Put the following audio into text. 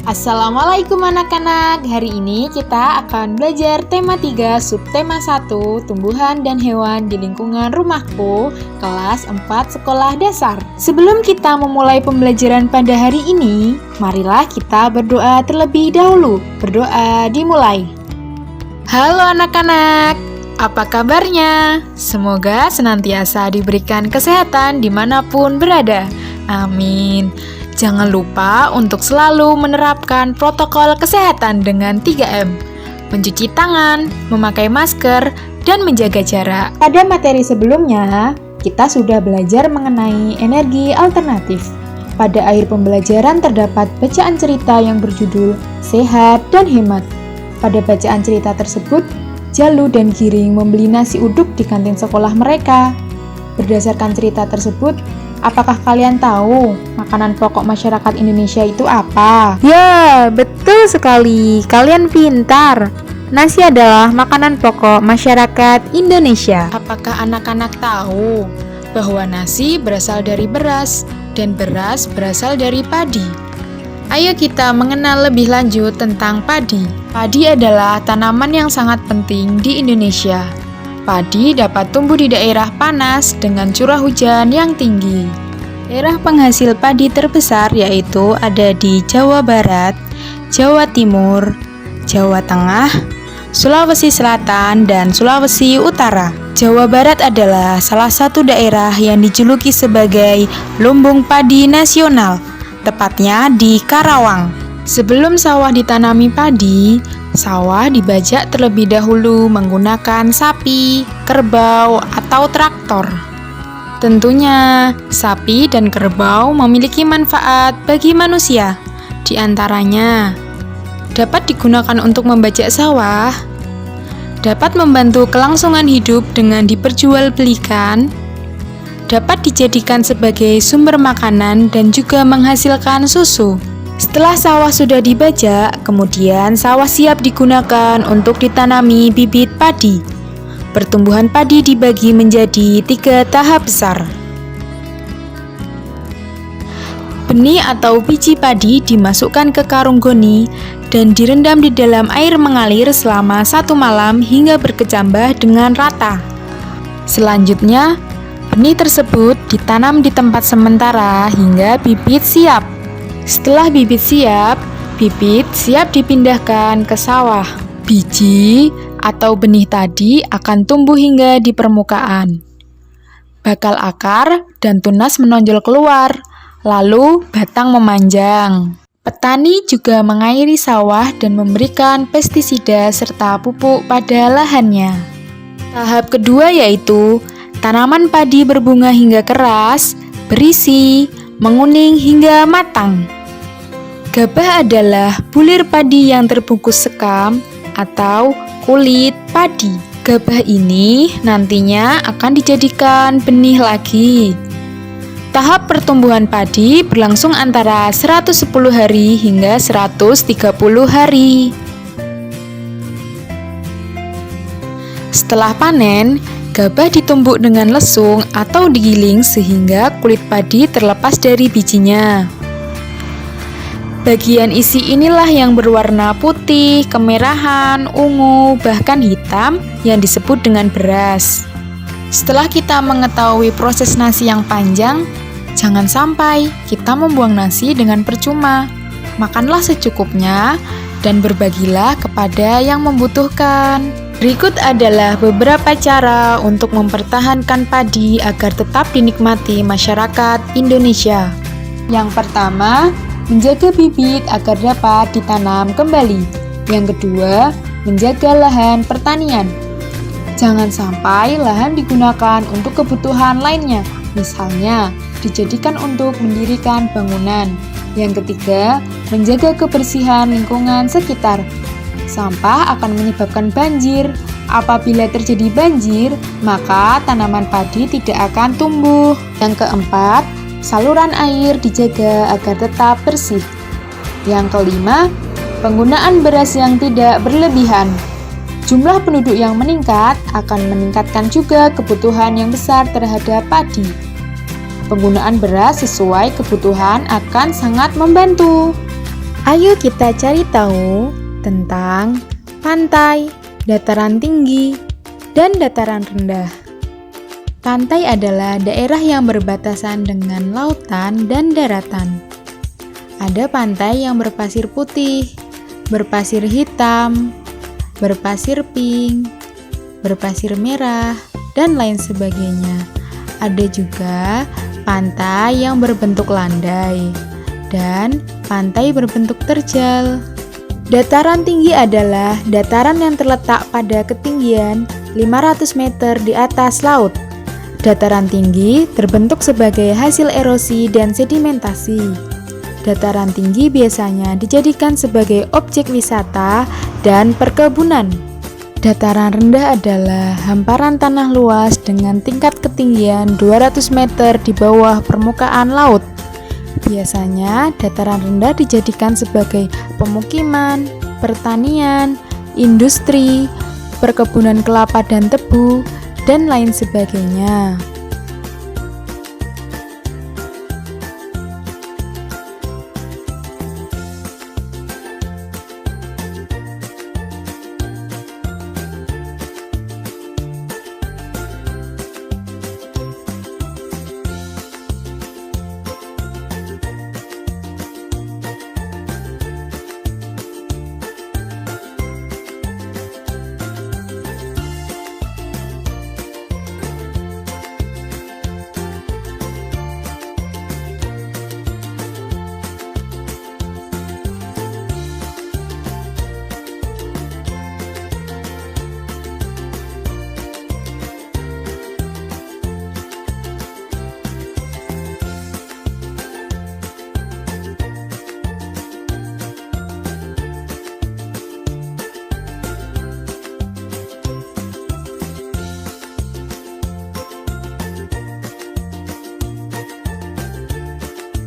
Assalamualaikum anak-anak. Hari ini kita akan belajar tema 3 subtema 1 tumbuhan dan hewan di lingkungan rumahku kelas 4 sekolah dasar. Sebelum kita memulai pembelajaran pada hari ini, marilah kita berdoa terlebih dahulu. Berdoa dimulai. Halo anak-anak, apa kabarnya? Semoga senantiasa diberikan kesehatan dimanapun berada. Amin. Jangan lupa untuk selalu menerapkan protokol kesehatan dengan 3M. Mencuci tangan, memakai masker, dan menjaga jarak. Pada materi sebelumnya, kita sudah belajar mengenai energi alternatif. Pada akhir pembelajaran terdapat bacaan cerita yang berjudul Sehat dan Hemat. Pada bacaan cerita tersebut, Jalu dan Giring membeli nasi uduk di kantin sekolah mereka. Berdasarkan cerita tersebut, apakah kalian tahu makanan pokok masyarakat Indonesia itu apa? Ya, betul sekali. Kalian pintar. Nasi adalah makanan pokok masyarakat Indonesia. Apakah anak-anak tahu bahwa nasi berasal dari beras dan beras berasal dari padi? Ayo kita mengenal lebih lanjut tentang padi. Padi adalah tanaman yang sangat penting di Indonesia. Padi dapat tumbuh di daerah panas dengan curah hujan yang tinggi. Daerah penghasil padi terbesar yaitu ada di Jawa Barat, Jawa Timur, Jawa Tengah, Sulawesi Selatan, dan Sulawesi Utara. Jawa Barat adalah salah satu daerah yang dijuluki sebagai lumbung padi nasional, tepatnya di Karawang. Sebelum sawah ditanami padi, sawah dibajak terlebih dahulu menggunakan sapi, kerbau, atau traktor. Tentunya, sapi dan kerbau memiliki manfaat bagi manusia. Di antaranya, dapat digunakan untuk membajak sawah, dapat membantu kelangsungan hidup dengan diperjualbelikan, dapat dijadikan sebagai sumber makanan dan juga menghasilkan susu. Setelah sawah sudah dibajak, kemudian sawah siap digunakan untuk ditanami bibit padi. Pertumbuhan padi dibagi menjadi 3 tahap besar. Benih atau biji padi dimasukkan ke karung goni dan direndam di dalam air mengalir selama 1 malam hingga berkecambah dengan rata. Selanjutnya, benih tersebut ditanam di tempat sementara hingga bibit siap. Setelah bibit siap dipindahkan ke sawah. Biji atau benih tadi akan tumbuh hingga di permukaan. Bakal akar dan tunas menonjol keluar, lalu batang memanjang. Petani juga mengairi sawah dan memberikan pestisida serta pupuk pada lahannya. Tahap kedua yaitu tanaman padi berbunga hingga keras, berisi, menguning hingga matang. Gabah adalah bulir padi yang terbungkus sekam atau kulit padi. Gabah ini nantinya akan dijadikan benih lagi. Tahap pertumbuhan padi berlangsung antara 110 hari hingga 130 hari. Setelah panen, gabah ditumbuk dengan lesung atau digiling sehingga kulit padi terlepas dari bijinya. Bagian isi inilah yang berwarna putih, kemerahan, ungu, bahkan hitam yang disebut dengan beras. Setelah kita mengetahui proses nasi yang panjang, jangan sampai kita membuang nasi dengan percuma. Makanlah secukupnya dan berbagilah kepada yang membutuhkan. Berikut adalah beberapa cara untuk mempertahankan padi agar tetap dinikmati masyarakat Indonesia. Yang pertama, menjaga bibit agar dapat ditanam kembali. Yang kedua, menjaga lahan pertanian. Jangan sampai lahan digunakan untuk kebutuhan lainnya, misalnya dijadikan untuk mendirikan bangunan. Yang ketiga, menjaga kebersihan lingkungan sekitar. Sampah akan menyebabkan banjir. Apabila terjadi banjir, maka tanaman padi tidak akan tumbuh. Yang keempat, saluran air dijaga agar tetap bersih. Yang kelima, penggunaan beras yang tidak berlebihan. Jumlah penduduk yang meningkat akan meningkatkan juga kebutuhan yang besar terhadap padi. Penggunaan beras sesuai kebutuhan akan sangat membantu. Ayo kita cari tahu tentang pantai, dataran tinggi, dan dataran rendah. Pantai adalah daerah yang berbatasan dengan lautan dan daratan. Ada pantai yang berpasir putih, berpasir hitam, berpasir pink, berpasir merah, dan lain sebagainya. Ada juga pantai yang berbentuk landai dan pantai berbentuk terjal. Dataran tinggi adalah dataran yang terletak pada ketinggian 500 meter di atas laut. Dataran tinggi terbentuk sebagai hasil erosi dan sedimentasi. Dataran tinggi biasanya dijadikan sebagai objek wisata dan perkebunan. Dataran rendah adalah hamparan tanah luas dengan tingkat ketinggian 200 meter di bawah permukaan laut. Biasanya, dataran rendah dijadikan sebagai pemukiman, pertanian, industri, perkebunan kelapa dan tebu, dan lain sebagainya.